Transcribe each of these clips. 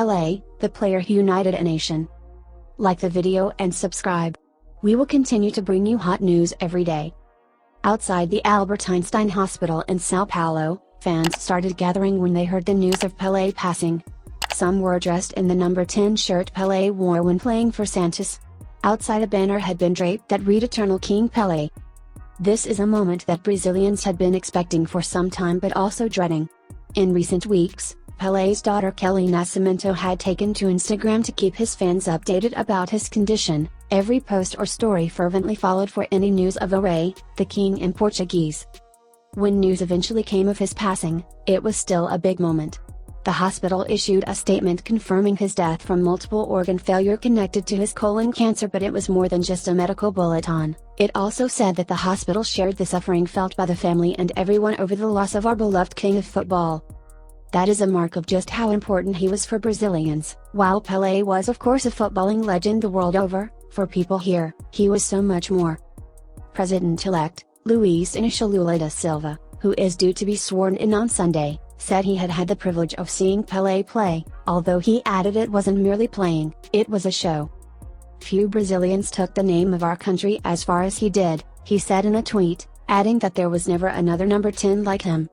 Pele, the player who united a nation. Like the video and subscribe. We will continue to bring you hot news every day. Outside the Albert Einstein Hospital in Sao Paulo, fans started gathering when they heard the news of Pele passing. Some were dressed in the number 10 shirt Pele wore when playing for Santos. Outside a banner had been draped that read "Eternal King Pele." This is a moment that Brazilians had been expecting for some time but also dreading. In recent weeks, Pele's daughter Kelly Nascimento had taken to Instagram to keep his fans updated about his condition. Every post or story fervently followed for any news of "O the King" in Portuguese. When news eventually came of his passing, it was still a big moment. The hospital issued a statement confirming his death from multiple organ failure connected to his colon cancer, but it was more than just a medical bulletin. It also said that the hospital shared the suffering felt by the family and everyone over the loss of our beloved king of football. That is a mark of just how important he was for Brazilians. While Pele was of course a footballing legend the world over, for people here, he was so much more. President-elect, Luiz Inácio Lula da Silva, who is due to be sworn in on Sunday, said he had had the privilege of seeing Pele play, although he added it wasn't merely playing, it was a show. Few Brazilians took the name of our country as far as he did, he said in a tweet, adding that there was never another number 10 like him.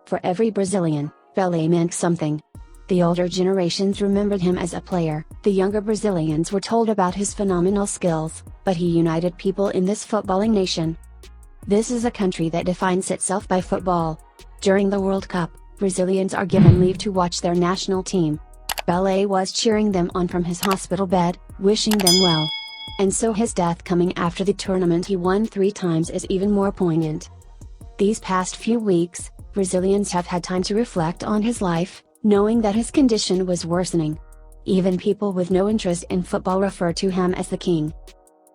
For every Brazilian, Pele meant something. The older generations remembered him as a player, the younger Brazilians were told about his phenomenal skills, but he united people in this footballing nation. This is a country that defines itself by football. During the World Cup, Brazilians are given leave to watch their national team. Pele was cheering them on from his hospital bed, wishing them well. And so his death coming after the tournament he won 3 times is even more poignant. These past few weeks, Brazilians have had time to reflect on his life, knowing that his condition was worsening. Even people with no interest in football refer to him as the king.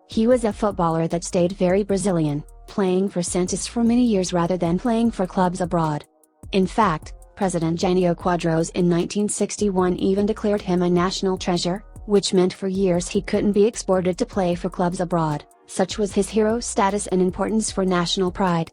He was a footballer that stayed very Brazilian, playing for Santos for many years rather than playing for clubs abroad. In fact, President Jânio Quadros in 1961 even declared him a national treasure, which meant for years he couldn't be exported to play for clubs abroad, such was his hero status and importance for national pride.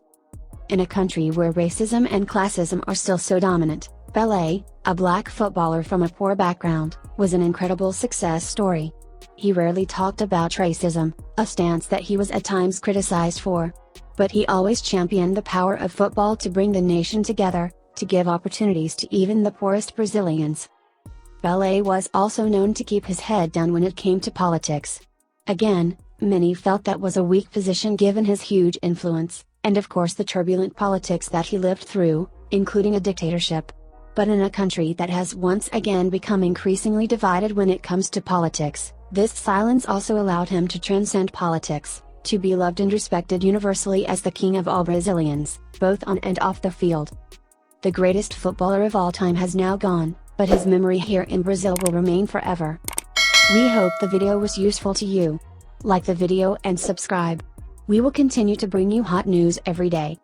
In a country where racism and classism are still so dominant, Pele, a black footballer from a poor background, was an incredible success story. He rarely talked about racism, a stance that he was at times criticized for. But he always championed the power of football to bring the nation together, to give opportunities to even the poorest Brazilians. Pele was also known to keep his head down when it came to politics. Again, many felt that was a weak position given his huge influence, and of course the turbulent politics that he lived through, including a dictatorship. But in a country that has once again become increasingly divided when it comes to politics, this silence also allowed him to transcend politics, to be loved and respected universally as the king of all Brazilians, both on and off the field. The greatest footballer of all time has now gone, but his memory here in Brazil will remain forever. We hope the video was useful to you. Like the video and subscribe. We will continue to bring you hot news every day.